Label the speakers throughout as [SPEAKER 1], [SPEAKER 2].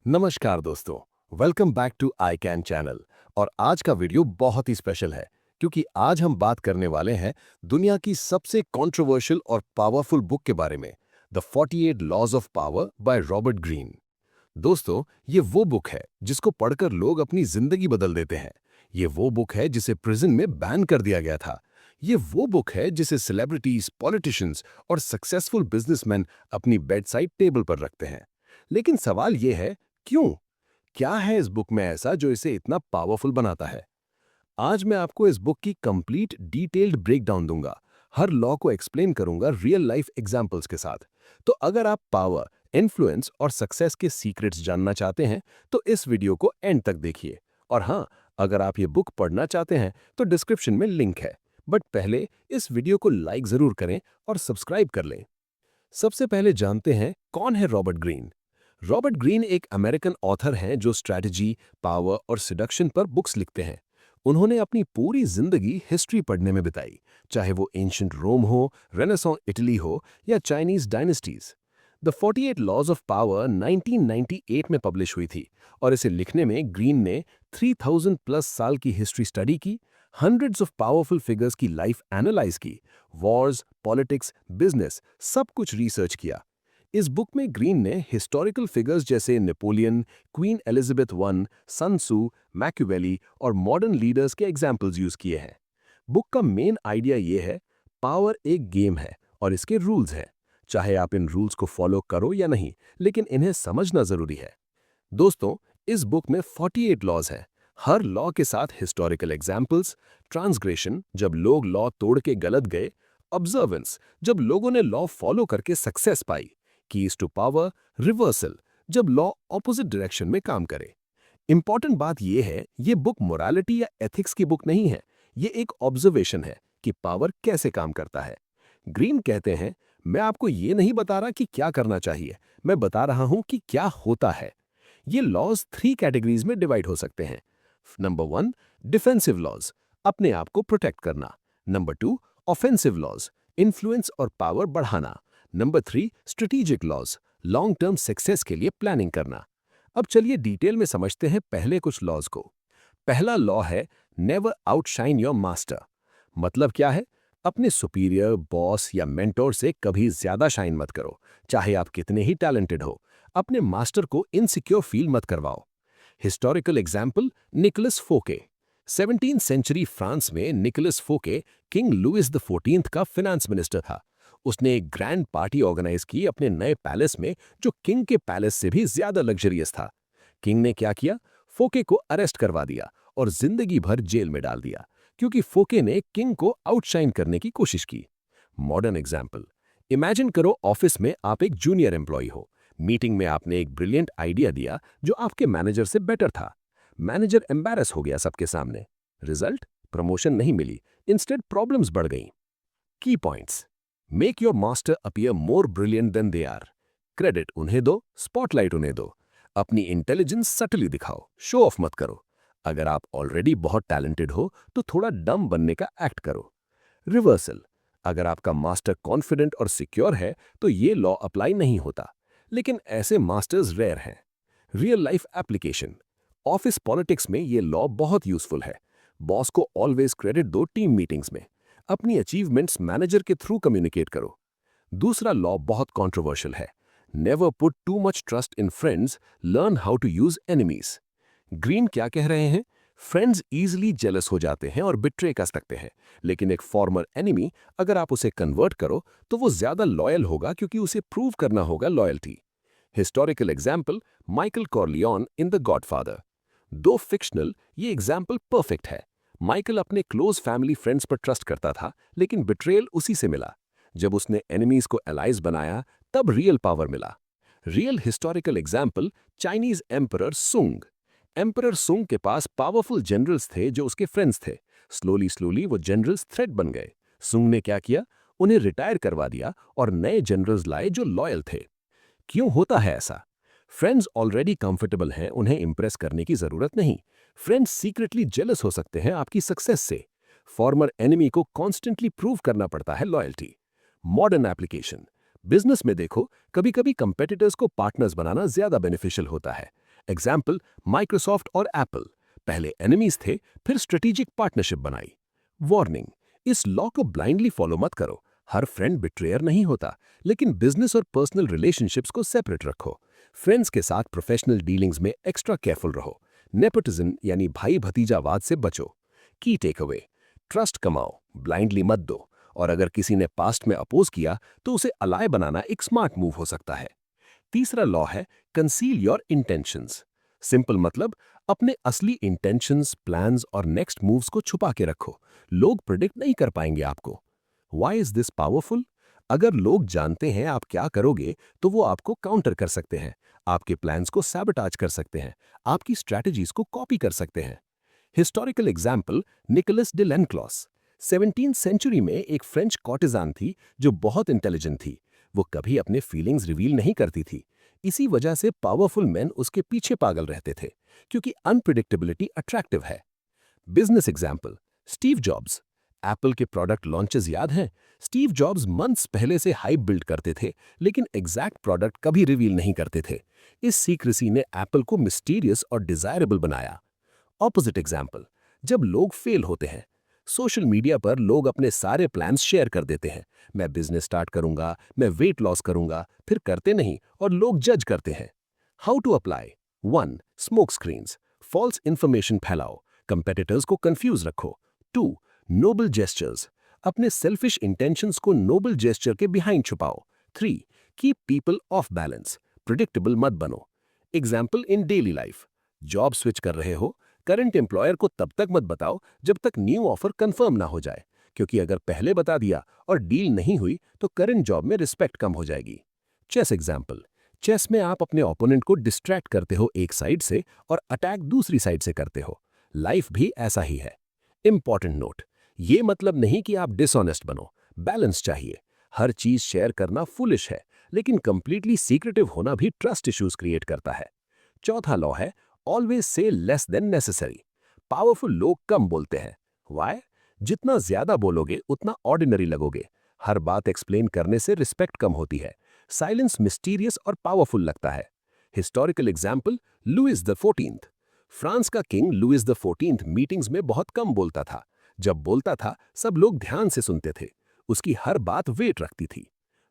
[SPEAKER 1] नमस्कार दोस्तों, welcome back to I can channel. और आज का वीडियो बहुत ही स्पेशल है क्योंकि आज हम बात करने वाले हैं दुनिया की सबसे कंट्रोवर्शियल और पावरफुल बुक के बारे में, the 48 laws of power by Robert Greene. दोस्तों, ये वो बुक है जिसको पढ़कर लोग अपनी जिंदगी बदल देते हैं। ये वो बुक है जिसे प्रिजन में बैन कर दिया गया था। ये वो बुक है जिसे सेलिब्रिटीज, पॉलिटिशियंस और सक्सेसफुल बिजनेसमैन अपनी बेड साइड टेबल पर रखते हैं। लेकिन सवाल ये है, क्यों? क्या है इस बुक में ऐसा जो इसे इतना पावरफुल बनाता है? आज मैं आपको इस बुक की कंप्लीट डिटेल्ड ब्रेकडाउन दूंगा। हर लॉ को एक्सप्लेन करूंगा रियल लाइफ एग्जांपल्स के साथ। तो अगर आप पावर, इन्फ्लुएंस और सक्सेस के सीक्रेट्स जानना चाहते हैं तो इस वीडियो को एंड तक देखिए। और हाँ, अगर आप ये बुक पढ़ना चाहते हैं तो डिस्क्रिप्शन में लिंक है। बट पहले इस वीडियो को लाइक जरूर करें और सब्सक्राइब कर लें। सबसे पहले जानते हैं कौन है रॉबर्ट ग्रीन। रॉबर्ट ग्रीन एक अमेरिकन ऑथर हैं जो स्ट्रैटेजी, पावर और सिडक्शन पर बुक्स लिखते हैं। उन्होंने अपनी पूरी जिंदगी हिस्ट्री पढ़ने में बिताई, चाहे वो एंशिएंट रोम हो, रेनेसां इटली हो या Chinese dynasties. The 48 laws of power 1998 में पब्लिश हुई थी और इसे लिखने में ग्रीन ने 3000 प्लस साल की हिस्ट्री स्टडी की, हंड्रेड्स ऑफ पावरफुल फिगर्स की लाइफ एनालाइज की, वॉर्स, पॉलिटिक्स, बिजनेस, सब कुछ रिसर्च किया। इस बुक में ग्रीन ने हिस्टोरिकल फिगर्स जैसे नेपोलियन, क्वीन एलिजाबेथ वन, सन त्सू, मैकियावेली और मॉडर्न लीडर्स के एग्जाम्पल्स यूज किए हैं। बुक का मेन आइडिया ये है, पावर एक गेम है और इसके रूल्स हैं। चाहे आप इन रूल्स को फॉलो करो या नहीं, लेकिन इन्हें समझना जरूरी है। दोस्तों, इस बुक में 48 लॉज हैं। हर लॉ के साथ हिस्टोरिकल एग्जाम्पल्स, ट्रांसग्रेशन जब लोग लॉ तोड़ के गलत गए, ऑब्जर्वेंस जब लोगों ने लॉ फॉलो करके सक्सेस पाई, कीज टू पावर, रिवर्सल जब लॉ ऑपोजिट डायरेक्शन में काम करे। इंपॉर्टेंट बात यह है, ये बुक मोरालिटी या एथिक्स की बुक नहीं है। ये एक ऑब्जर्वेशन है कि पावर कैसे काम करता है। ग्रीन कहते हैं, मैं आपको ये नहीं बता रहा कि क्या करना चाहिए, मैं बता रहा हूं कि क्या होता है। ये लॉज 3 कैटेगरीज में डिवाइड हो सकते हैं। नंबर 1, डिफेंसिव लॉज, अपने आप को प्रोटेक्ट करना। नंबर 2, ऑफेंसिव लॉज, इन्फ्लुएंस और पावर बढ़ाना। Number 3, strategic laws, long term success के लिए प्लानिंग करना। अब चलिए डिटेल में समझते हैं पहले कुछ लॉज को। पहला लॉ है, नेवर आउटशाइन योर मास्टर। मतलब क्या है? अपने सुपीरियर, बॉस या मेंटोर से कभी ज्यादा शाइन मत करो, चाहे आप कितने ही टैलेंटेड हो। अपने मास्टर को इनसिक्योर फील मत करवाओ। Historical example, Nicolas Fouquet. 17वीं सेंचुरी फ्रांस में Nicolas Fouquet king Louis the 14th का फिनेंस मिनिस्टर था। उसने एक ग्रैंड पार्टी ऑर्गेनाइज की अपने नए पैलेस में, जो किंग के पैलेस से भी ज्यादा लग्जरियस था। किंग ने क्या किया? फोके को अरेस्ट करवा दिया और जिंदगी भर जेल में डाल दिया, क्योंकि फोके ने किंग को आउटशाइन करने की कोशिश की। मॉडर्न एग्जाम्पल, इमेजिन करो ऑफिस में आप एक जूनियर एम्प्लॉय हो। मीटिंग में आपने एक ब्रिलियंट आइडिया दिया जो आपके मैनेजर से बेटर था। मैनेजर एम्बैरस हो गया सबके सामने। रिजल्ट, प्रमोशन नहीं मिली, इंस्टेड प्रॉब्लम्स बढ़ गईं। Key points, make your master appear more brilliant than they are. Credit उन्हें दो, स्पॉटलाइट उन्हें दो। अपनी इंटेलिजेंस सटली दिखाओ, शो ऑफ मत करो। अगर आप ऑलरेडी बहुत टैलेंटेड हो तो थोड़ा डम बनने का एक्ट करो। रिवर्सल, अगर आपका मास्टर कॉन्फिडेंट और सिक्योर है तो ये लॉ अप्लाई नहीं होता, लेकिन ऐसे मास्टर्स रेयर हैं। Real life application, office politics में ये लॉ बहुत यूजफुल है। बॉस को ऑलवेज क्रेडिट दो टीम मीटिंग्स में। अपनी अचीवमेंट्स मैनेजर के थ्रू कम्युनिकेट करो। दूसरा लॉ बहुत कंट्रोवर्शियल है, never put too much trust in friends, learn how to use enemies. Greene क्या कह रहे हैं? फ्रेंड्स इजीली जेलस हो जाते हैं और बिट्रे कर सकते हैं, लेकिन एक फॉर्मर एनिमी, अगर आप उसे कन्वर्ट करो तो वो ज्यादा लॉयल होगा, क्योंकि उसे प्रूव करना होगा loyalty. Historical example, Michael Corleone in the Godfather. Though fictional, ये एग्जाम्पल परफेक्ट है। माइकल अपने क्लोज फैमिली फ्रेंड्स पर ट्रस्ट करता था, लेकिन बिट्रेयल उसी से मिला। जब उसने एनिमीज को एलाइज बनाया, तब रियल पावर मिला। Real historical example, Chinese emperor सुंग। एम्परर सुंग के पास पावरफुल जनरल्स थे जो उसके फ्रेंड्स थे। स्लोली स्लोली वो जनरल्स थ्रेट बन गए। सुंग ने क्या किया? उन्हें रिटायर करवा दिया और नए जनरल्स लाए जो लॉयल थे। क्यों होता है ऐसा? फ्रेंड्स ऑलरेडी कंफर्टेबल हैं, उन्हें इंप्रेस करने की जरूरत नहीं। फ्रेंड्स सीक्रेटली जेलस हो सकते हैं आपकी सक्सेस से। फॉर्मर एनिमी को कॉन्स्टेंटली प्रूव करना पड़ता है लॉयल्टी। मॉडर्न एप्लीकेशन, बिजनेस में देखो, कभी कभी कंपेटिटर्स को पार्टनर्स बनाना ज्यादा बेनिफिशियल होता है। एग्जाम्पल माइक्रोसॉफ्ट और एप्पल, पहले एनिमीज थे, फिर स्ट्रेटेजिक पार्टनरशिप बनाई। वार्निंग, इस लॉ को ब्लाइंडली फॉलो मत करो। हर फ्रेंड बिट्रेयर नहीं होता, लेकिन बिजनेस और पर्सनल रिलेशनशिप्स को सेपरेट रखो। फ्रेंड्स के साथ प्रोफेशनल डीलिंग्स में एक्स्ट्रा केयरफुल रहो। नेपोटिज्म यानी भाई भतीजावाद से बचो। की टेक अवे, ट्रस्ट कमाओ, ब्लाइंडली मत दो, और अगर किसी ने पास्ट में अपोज किया तो उसे अलाय बनाना एक स्मार्ट मूव हो सकता है। तीसरा लॉ है कंसील योर इंटेंशंस। सिंपल मतलब अपने असली इंटेंशंस, प्लान्स और नेक्स्ट मूव्स को छुपा के रखो। लोग प्रिडिक्ट नहीं कर पाएंगे आपको। Why is this powerful? अगर लोग जानते हैं आप क्या करोगे तो वो आपको काउंटर कर सकते हैं, आपके प्लान्स को सैबोटाज कर सकते हैं, आपकी स्ट्रैटेजीज को कॉपी कर सकते हैं। Historical example, Nicolas de Lenclos. 17th century में एक फ्रेंच कॉर्टिजान थी जो बहुत इंटेलिजेंट थी। वो कभी अपने फीलिंग्स रिवील नहीं करती थी। इसी वजह से पावरफुल मैन उसके पीछे पागल रहते थे, क्योंकि अनप्रिडिक्टेबिलिटी अट्रैक्टिव है। Business example, Steve jobs. Apple के प्रोडक्ट लॉन्चेस याद हैं? स्टीव जॉब्स मंथ्स पहले से हाइप बिल्ड करते थे, लेकिन एग्जैक्ट प्रोडक्ट कभी रिवील नहीं करते थे। इस सीक्रेसी ने एप्पल को मिस्टीरियस और डिजायरेबल बनाया। ऑपोजिट एग्जाम्पल, जब लोग फेल होते हैं। सोशल मीडिया पर लोग अपने सारे प्लान्स शेयर कर देते हैं। मैं बिजनेस स्टार्ट करूंगा, मैं वेट लॉस करूंगा, फिर करते नहीं और लोग जज करते हैं। How to apply? 1. Smoke screens, false information फैलाओ, कंपेटिटर्स को कंफ्यूज रखो। 2. नोबल जेस्चर्स, अपने सेल्फिश इंटेंशंस को नोबल जेस्चर के बिहाइंड छुपाओ। 3. Keep people off balance, predictable मत बनो। Example in daily life, job switch कर रहे हो, करंट एम्प्लॉयर को तब तक मत बताओ जब तक न्यू ऑफर कंफर्म ना हो जाए, क्योंकि अगर पहले बता दिया और डील नहीं हुई तो करंट जॉब में रिस्पेक्ट कम हो जाएगी। चेस एग्जाम्पल, चेस में आप अपने ओपोनेंट को डिस्ट्रैक्ट करते हो एक साइड से और अटैक दूसरी साइड से करते हो। लाइफ भी ऐसा ही है। इंपॉर्टेंट नोट, ये मतलब नहीं कि आप डिसऑनेस्ट बनो, बैलेंस चाहिए। हर चीज शेयर करना फुलिश है, लेकिन कंप्लीटली सीक्रेटिव होना भी ट्रस्ट इश्यूज क्रिएट करता है। चौथा लॉ है always say less than necessary. Powerful लोग कम बोलते हैं। वाई? जितना ज्यादा बोलोगे उतना ऑर्डिनरी लगोगे। हर बात एक्सप्लेन करने से रिस्पेक्ट कम होती है। साइलेंस मिस्टीरियस और पावरफुल लगता है। Historical example, Louis the 14th। France का king Louis the 14th meetings में बहुत कम बोलता था। जब बोलता था सब लोग ध्यान से सुनते थे। उसकी हर बात वेट रखती थी।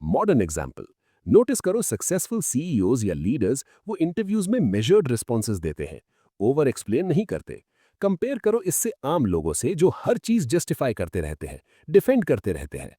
[SPEAKER 1] मॉडर्न एग्जाम्पल, नोटिस करो सक्सेसफुल सीईओज या लीडर्स वो इंटरव्यूज में मेजर्ड रिस्पॉन्सेज देते हैं, ओवर एक्सप्लेन नहीं करते। कंपेयर करो इससे आम लोगों से जो हर चीज जस्टिफाई करते रहते हैं, डिफेंड करते रहते हैं।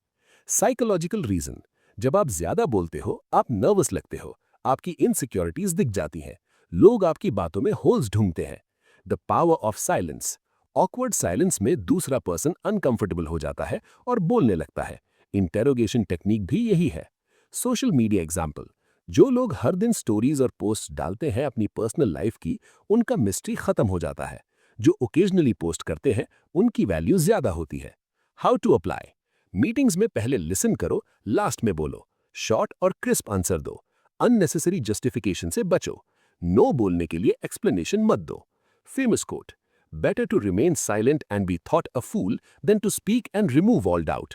[SPEAKER 1] साइकोलॉजिकल रीजन, जब आप ज्यादा बोलते हो आप नर्वस लगते हो, आपकी इनसिक्योरिटीज दिख जाती हैं, लोग आपकी बातों में होल्स ढूंढते हैं। The power of silence, awkward silence में दूसरा पर्सन अनकंफर्टेबल हो जाता है और बोलने लगता है। इंटेरोगेशन टेक्निक भी यही है। सोशल मीडिया एग्जाम्पल, जो लोग हर दिन स्टोरीज और पोस्ट डालते हैं अपनी पर्सनल लाइफ की, उनका मिस्ट्री खत्म हो जाता है। जो ओकेजनली पोस्ट करते हैं उनकी वैल्यू ज्यादा होती है। How to apply? मीटिंग्स में पहले लिसन करो, लास्ट में बोलो। शॉर्ट और क्रिस्प आंसर दो। अननेसेसरी जस्टिफिकेशन से बचो। नो बोलने के लिए एक्सप्लेनेशन मत दो। Famous quote, better to remain silent and be thought a fool than to speak and remove all doubt.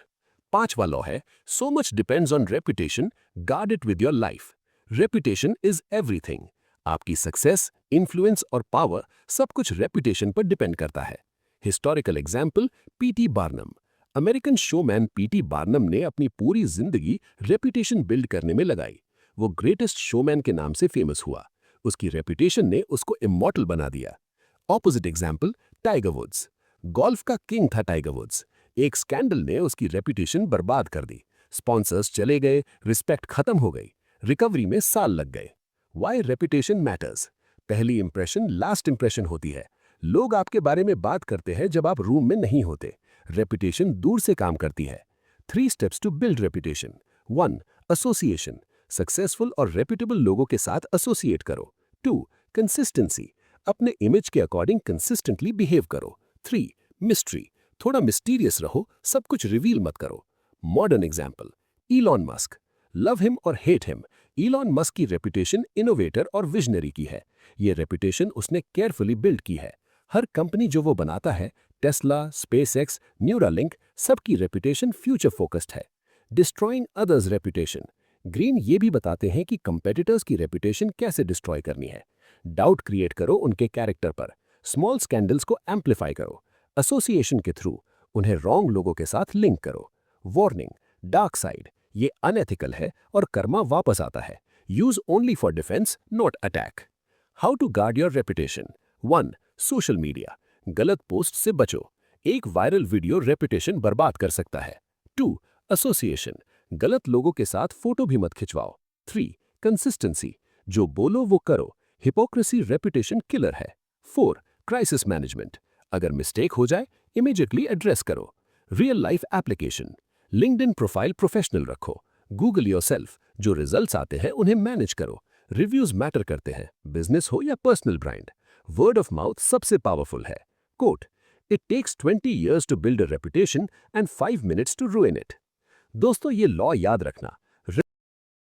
[SPEAKER 1] पांचवा लॉ है so much depends on reputation, guard it with your life. Reputation is everything. आपकी success, influence और power सब कुछ reputation पर depend करता है। Historical example, PT Barnum. American showman PT Barnum ने अपनी पूरी जिंदगी रेपुटेशन बिल्ड करने में लगाई। वो ग्रेटेस्ट शोमैन के नाम से फेमस हुआ। उसकी रेपुटेशन ने उसको इमॉर्टल बना दिया। Opposite example, Tiger Woods. Golf का किंग था टाइगर वुड्स। एक स्कैंडल ने उसकी रेपुटेशन बर्बाद कर दी। स्पॉन्सर्स चले गए, रिस्पेक्ट खत्म हो गई, रिकवरी में साल लग गए। Why reputation matters? पहली इंप्रेशन लास्ट इंप्रेशन होती है। लोग आपके बारे में बात करते हैं जब आप रूम में नहीं होते। रेपुटेशन दूर से काम करती है। 3 steps to build reputation. 1. Association, successful और रेप्यूटेबल लोगों के साथ एसोसिएट करो। 2. कंसिस्टेंसी, अपने इमेज के अकॉर्डिंग कंसिस्टेंटली बिहेव करो। 3. मिस्ट्री, थोड़ा मिस्टीरियस रहो, सब कुछ रिवील मत करो। Modern example, Elon Musk. Love him और हेट हिम, इलॉन मस्क की रेपुटेशन इनोवेटर और विजनरी की है। ये रेपुटेशन उसने केयरफुली बिल्ड की है। हर कंपनी जो वो बनाता है, टेस्ला, स्पेसएक्स, न्यूरालिंक, सबकी रेपुटेशन फ्यूचर फोकस्ड है। डिस्ट्रॉइंग अदर्स रेपुटेशन, ग्रीन ये भी बताते हैं कि कंपेटिटर्स की रेपुटेशन कैसे डिस्ट्रॉय करनी है। डाउट क्रिएट करो उनके कैरेक्टर पर, स्मॉल स्कैंडल्स को एम्पलीफाई करो, एसोसिएशन के थ्रू उन्हें रॉन्ग लोगों के साथ लिंक करो। वार्निंग, डार्क साइड, ये अनएथिकल है और कर्मा वापस आता है। Use only for defence, not attack. How to guard your reputation. 1. Social media, गलत पोस्ट से बचो। एक वायरल वीडियो रेपुटेशन बर्बाद कर सकता है। 2. एसोसिएशन, गलत लोगों के साथ फोटो भी मत खिंचवाओ। 3. कंसिस्टेंसी, जो बोलो वो करो। हिपोक्रेसी रेपुटेशन किलर है। 4. क्राइसिस मैनेजमेंट, अगर मिस्टेक हो जाए इमीडिएटली एड्रेस करो। Real life application, LinkedIn profile professional रखो। गूगल योरसेल्फ, जो रिजल्ट्स आते हैं उन्हें मैनेज करो। रिव्यूज मैटर करते हैं, बिजनेस हो या personal brand. Word of mouth सबसे पावरफुल है। Quote, it takes 20 years to build a reputation and 5 minutes to ruin it। दोस्तों, ये लॉ याद रखना,